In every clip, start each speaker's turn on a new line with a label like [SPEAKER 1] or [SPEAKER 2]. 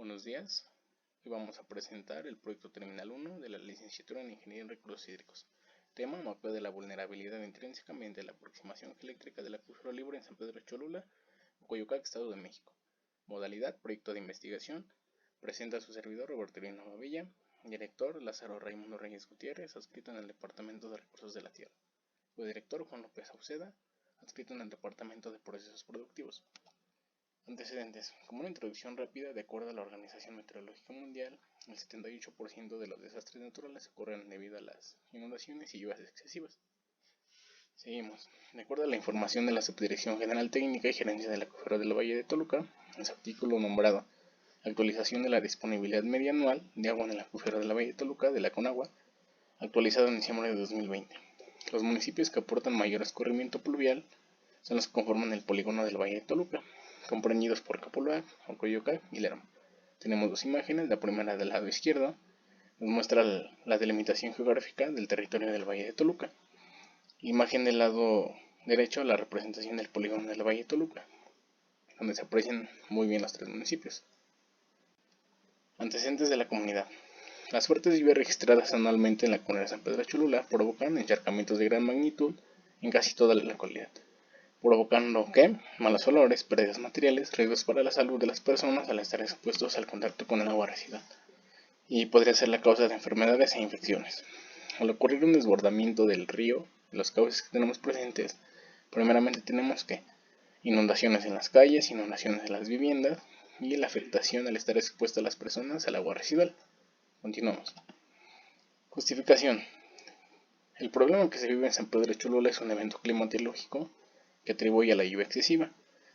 [SPEAKER 1] Buenos días, hoy vamos a presentar el proyecto Terminal 1 de la Licenciatura en Ingeniería en Recursos Hídricos. Tema: mapeo de la vulnerabilidad intrínseca mediante la aproximación eléctrica del acuífero libre en San Pedro Cholula, Coyoacac, Estado de México. Modalidad: proyecto de investigación. Presenta a su servidor Roberto Irino Mavilla, director Lázaro Raimundo Reyes Gutiérrez, adscrito en el Departamento de Recursos de la Tierra. Codirector Juan López Sauceda, adscrito en el Departamento de Procesos Productivos. Antecedentes. Como una introducción rápida, de acuerdo a la Organización Meteorológica Mundial, el 78% de los desastres naturales ocurren debido a las inundaciones y lluvias excesivas. Seguimos. De acuerdo a la información de la Subdirección General Técnica y Gerencia del Acuífero del Valle de Toluca, en su artículo nombrado Actualización de la disponibilidad media anual de agua en el Acuífero del Valle de Toluca de la Conagua, actualizado en diciembre de 2020. Los municipios que aportan mayor escurrimiento pluvial son los que conforman el polígono del Valle de Toluca, comprendidos por Capulac, Coyoacac y Lerma. Tenemos dos imágenes. La primera del lado izquierdo nos muestra la delimitación geográfica del territorio del Valle de Toluca. Imagen del lado derecho, la representación del polígono del Valle de Toluca, donde se aprecian muy bien los tres municipios. Antecedentes de la comunidad. Las fuertes lluvias registradas anualmente en la comunidad de San Pedro Cholula provocan encharcamientos de gran magnitud en casi toda la localidad, provocando que malos olores, pérdidas materiales, riesgos para la salud de las personas al estar expuestos al contacto con el agua residual, y podría ser la causa de enfermedades e infecciones. Al ocurrir un desbordamiento del río, los cauces que tenemos presentes, primeramente tenemos que inundaciones en las calles, inundaciones en las viviendas y la afectación al estar expuestas las personas al agua residual. Continuamos. Justificación. El problema que se vive en San Pedro Cholula es un evento climatológico que atribuye a la lluvia excesiva,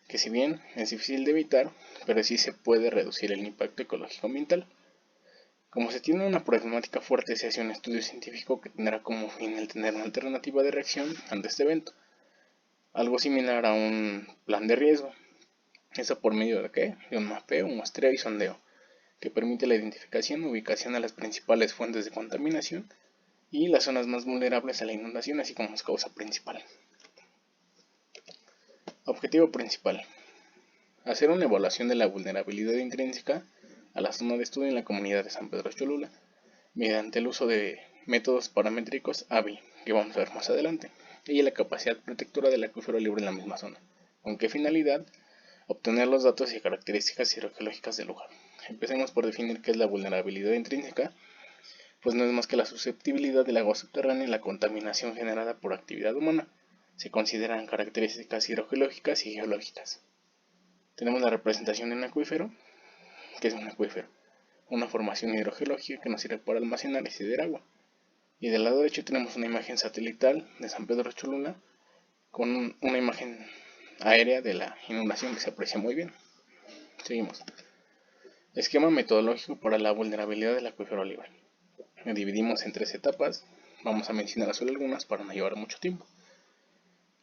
[SPEAKER 1] que si bien es difícil de evitar, pero sí se puede reducir el impacto ecológico ambiental. Como se tiene una problemática fuerte, se hace un estudio científico que tendrá como fin el tener una alternativa de reacción ante este evento, algo similar a un plan de riesgo. Eso por medio de ¿qué? De un mapeo, un muestreo y sondeo, que permite la identificación y ubicación de las principales fuentes de contaminación y las zonas más vulnerables a la inundación, así como su causa principal. Objetivo principal: hacer una evaluación de la vulnerabilidad intrínseca a la zona de estudio en la comunidad de San Pedro Cholula mediante el uso de métodos paramétricos ABI, que vamos a ver más adelante, y la capacidad protectora del acuífero libre en la misma zona. ¿Con qué finalidad? Obtener los datos y características hidrogeológicas del lugar. Empecemos por definir qué es la vulnerabilidad intrínseca. Pues no es más que la susceptibilidad del agua subterránea a la contaminación generada por actividad humana. Se consideran características hidrogeológicas y geológicas. Tenemos la representación de un acuífero. ¿Qué es un acuífero? Una formación hidrogeológica que nos sirve para almacenar y ceder agua. Y del lado derecho tenemos una imagen satelital de San Pedro Cholula con una imagen aérea de la inundación que se aprecia muy bien. Seguimos. Esquema metodológico para la vulnerabilidad del acuífero libre. Lo dividimos en 3 etapas. Vamos a mencionar solo algunas para no llevar mucho tiempo.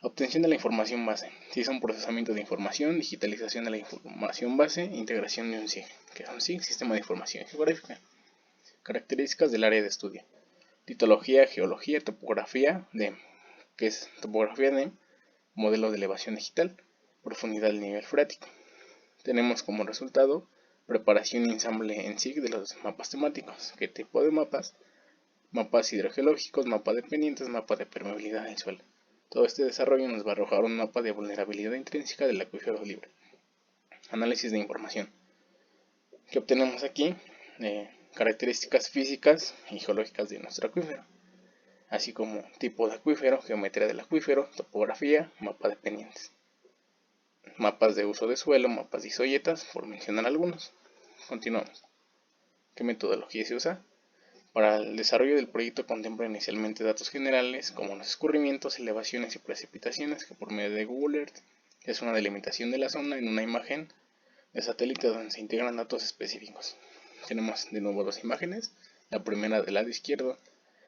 [SPEAKER 1] Obtención de la información base. Si es un procesamiento de información, digitalización de la información base, integración de un SIG, que es un SIG, Sistema de Información Geográfica. Características del área de estudio. Litología, geología, topografía de, que es topografía de modelo de elevación digital, profundidad del nivel freático. Tenemos como resultado preparación y ensamble en SIG de los mapas temáticos. ¿Qué tipo de mapas? Mapas hidrogeológicos, mapa de pendientes, mapa de permeabilidad del suelo. Todo este desarrollo nos va a arrojar un mapa de vulnerabilidad intrínseca del acuífero libre. Análisis de información. ¿Qué obtenemos aquí? Características físicas y geológicas de nuestro acuífero, así como tipo de acuífero, geometría del acuífero, topografía, mapa de pendientes, mapas de uso de suelo, mapas de isoyetas, por mencionar algunos. Continuamos. ¿Qué metodología se usa? Para el desarrollo del proyecto contempla inicialmente datos generales como los escurrimientos, elevaciones y precipitaciones, que por medio de Google Earth es una delimitación de la zona en una imagen de satélite donde se integran datos específicos. Tenemos de nuevo dos imágenes. La primera del lado izquierdo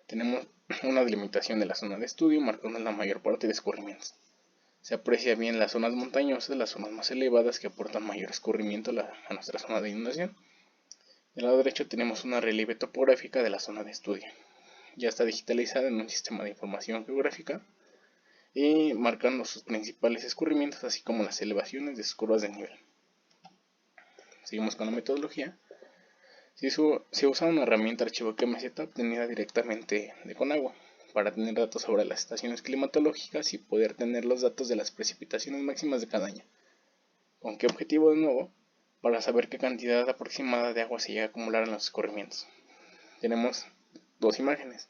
[SPEAKER 1] tenemos una delimitación de la zona de estudio marcando la mayor parte de escurrimientos. Se aprecia bien las zonas montañosas, las zonas más elevadas que aportan mayor escurrimiento a nuestra zona de inundación. Del lado derecho tenemos una relieve topográfica de la zona de estudio. Ya está digitalizada en un sistema de información geográfica y marcando sus principales escurrimientos, así como las elevaciones de sus curvas de nivel. Seguimos con la metodología. Se usa una herramienta archivo QMZ obtenida directamente de Conagua para tener datos sobre las estaciones climatológicas y poder tener los datos de las precipitaciones máximas de cada año. ¿Con qué objetivo de nuevo? Para saber qué cantidad aproximada de agua se llega a acumular en los escurrimientos. Tenemos dos imágenes.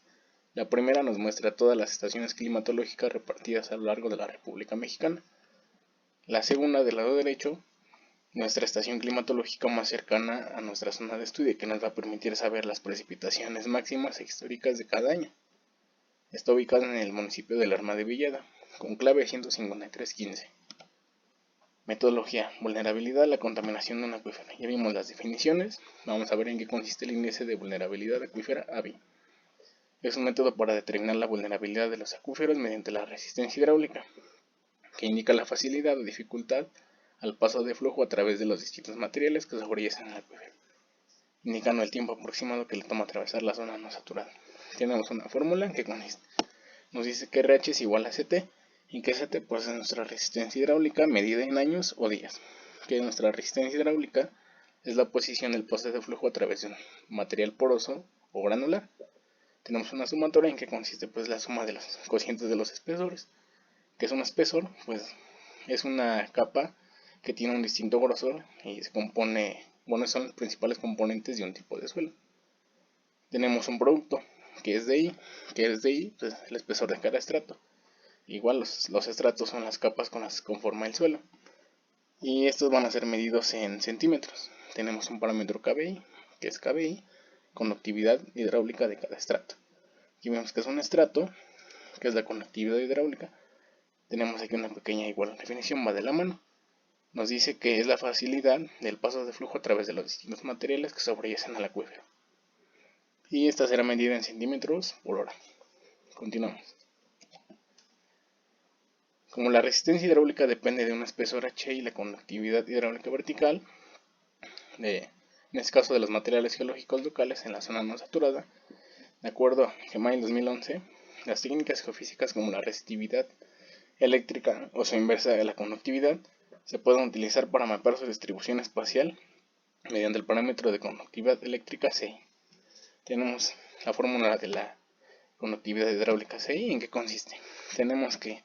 [SPEAKER 1] La primera nos muestra todas las estaciones climatológicas repartidas a lo largo de la República Mexicana. La segunda, del lado derecho, nuestra estación climatológica más cercana a nuestra zona de estudio, que nos va a permitir saber las precipitaciones máximas e históricas de cada año. Está ubicada en el municipio de Lerma de Villada, con clave 15315. Metodología: vulnerabilidad a la contaminación de un acuífero. Ya vimos las definiciones. Vamos a ver en qué consiste el índice de vulnerabilidad acuífera AVI. Es un método para determinar la vulnerabilidad de los acuíferos mediante la resistencia hidráulica, que indica la facilidad o dificultad al paso de flujo a través de los distintos materiales que se ofrecen en el acuífero, indicando el tiempo aproximado que le toma atravesar la zona no saturada. Tenemos una fórmula que nos dice que RH es igual a CT, y que CT pues es nuestra resistencia hidráulica medida en años o días, que nuestra resistencia hidráulica es la posición del paso de flujo a través de un material poroso o granular. Tenemos una sumatoria en que consiste pues la suma de los cocientes de los espesores. Que es un espesor, pues es una capa que tiene un distinto grosor y se compone, son los principales componentes de un tipo de suelo. Tenemos un producto que es DI, pues el espesor de cada estrato. Igual los estratos son las capas con las que conforma el suelo, y estos van a ser medidos en centímetros. Tenemos un parámetro KBI, que es KBI, conductividad hidráulica de cada estrato. Aquí vemos que es un estrato, que es la conductividad hidráulica. Tenemos aquí una pequeña igual definición, va de la mano. Nos dice que es la facilidad del paso de flujo a través de los distintos materiales que sobreyacen al acuífero. Y esta será medida en centímetros por hora. Continuamos. Como la resistencia hidráulica depende de un espesor H y la conductividad hidráulica vertical, en este caso de los materiales geológicos locales en la zona no saturada, de acuerdo a GEMAIL 2011, las técnicas geofísicas como la resistividad eléctrica o su inversa de la conductividad se pueden utilizar para mapear su distribución espacial mediante el parámetro de conductividad eléctrica CI. Tenemos la fórmula de la conductividad hidráulica CI. ¿En qué consiste? Tenemos que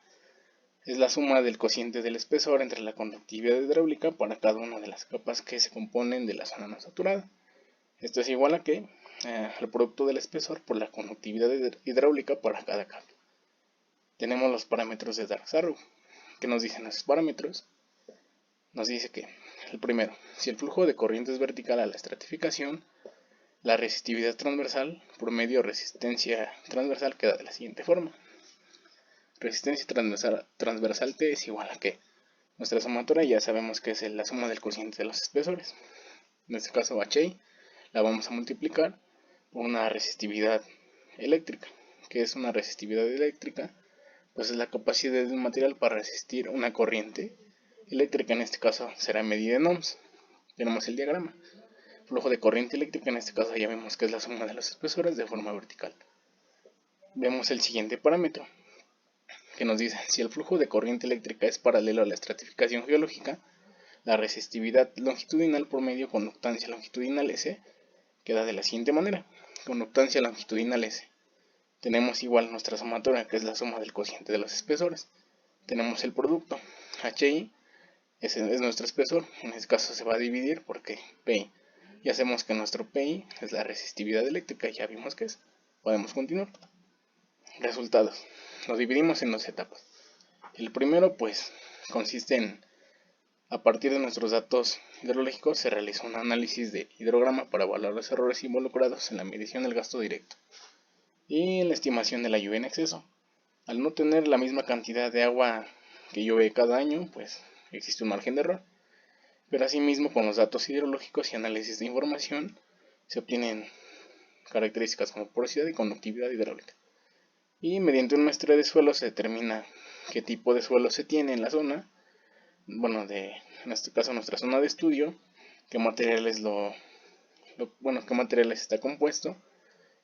[SPEAKER 1] es la suma del cociente del espesor entre la conductividad hidráulica para cada una de las capas que se componen de la zona no saturada. Esto es igual a que el producto del espesor por la conductividad hidráulica para cada capa. Tenemos los parámetros de Dark-Sarrow. ¿Qué nos dicen esos parámetros? Nos dice que el primero, si el flujo de corriente es vertical a la estratificación, la resistividad transversal promedio resistencia transversal queda de la siguiente forma. Resistencia transversal T es igual a que nuestra sumatoria ya sabemos que es la suma del cociente de los espesores. En este caso HI la vamos a multiplicar por una resistividad eléctrica. ¿Qué es una resistividad eléctrica? Pues es la capacidad de un material para resistir una corriente eléctrica. En este caso será medida en ohms. Tenemos el diagrama. Flujo de corriente eléctrica, en este caso ya vemos que es la suma de los espesores de forma vertical. Vemos el siguiente parámetro, que nos dice, si el flujo de corriente eléctrica es paralelo a la estratificación geológica, la resistividad longitudinal por medio conductancia longitudinal S queda de la siguiente manera. Conductancia longitudinal S. Tenemos igual nuestra sumatoria, que es la suma del cociente de los espesores. Tenemos el producto, HI, ese es nuestro espesor. En este caso se va a dividir porque PI. Y hacemos que nuestro PI es la resistividad eléctrica, ya vimos que es. Podemos continuar. Resultados. Lo dividimos en dos etapas. El primero pues consiste en, a partir de nuestros datos hidrológicos, se realiza un análisis de hidrograma para evaluar los errores involucrados en la medición del gasto directo y en la estimación de la lluvia en exceso. Al no tener la misma cantidad de agua que llueve cada año, pues existe un margen de error. Pero asimismo, con los datos hidrológicos y análisis de información, se obtienen características como porosidad y conductividad hidráulica. Y mediante un muestreo de suelo se determina qué tipo de suelo se tiene en la zona, en este caso nuestra zona de estudio, qué materiales qué materiales está compuesto,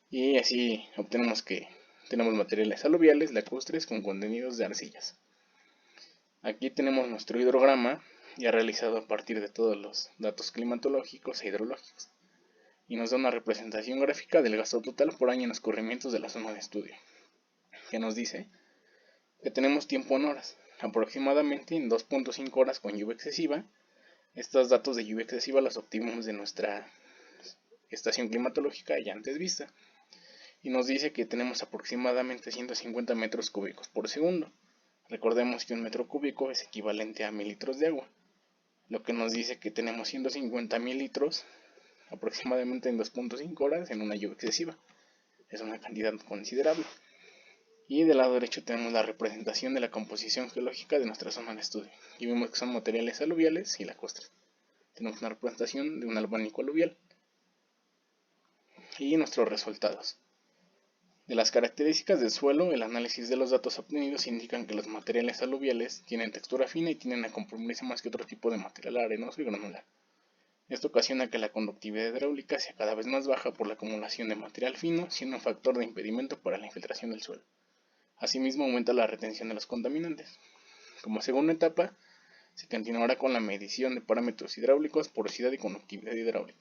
[SPEAKER 1] y así obtenemos que tenemos materiales aluviales, lacustres con contenidos de arcillas. Aquí tenemos nuestro hidrograma ya realizado a partir de todos los datos climatológicos e hidrológicos, y nos da una representación gráfica del gasto total por año en escurrimientos de la zona de estudio, que nos dice que tenemos tiempo en horas, aproximadamente en 2.5 horas con lluvia excesiva. Estos datos de lluvia excesiva los obtuvimos de nuestra estación climatológica ya antes vista, y nos dice que tenemos aproximadamente 150 metros cúbicos por segundo. Recordemos que un metro cúbico es equivalente a 1000 litros de agua, lo que nos dice que tenemos 150.000 litros aproximadamente en 2.5 horas en una lluvia excesiva. Es una cantidad considerable. Y del lado derecho tenemos la representación de la composición geológica de nuestra zona de estudio, y vemos que son materiales aluviales y lacustres. Tenemos una representación de un albánico aluvial. Y nuestros resultados. De las características del suelo, el análisis de los datos obtenidos indican que los materiales aluviales tienen textura fina y tienden a comprimirse más que otro tipo de material arenoso y granular. Esto ocasiona que la conductividad hidráulica sea cada vez más baja por la acumulación de material fino, siendo un factor de impedimento para la infiltración del suelo. Asimismo, aumenta la retención de los contaminantes. Como segunda etapa, se continuará con la medición de parámetros hidráulicos, porosidad y conductividad hidráulica,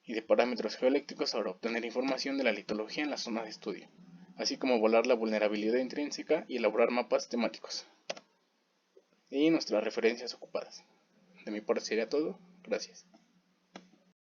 [SPEAKER 1] y de parámetros geoeléctricos para obtener información de la litología en la zona de estudio, así como evaluar la vulnerabilidad intrínseca y elaborar mapas temáticos. Y nuestras referencias ocupadas. De mi parte sería todo. Gracias.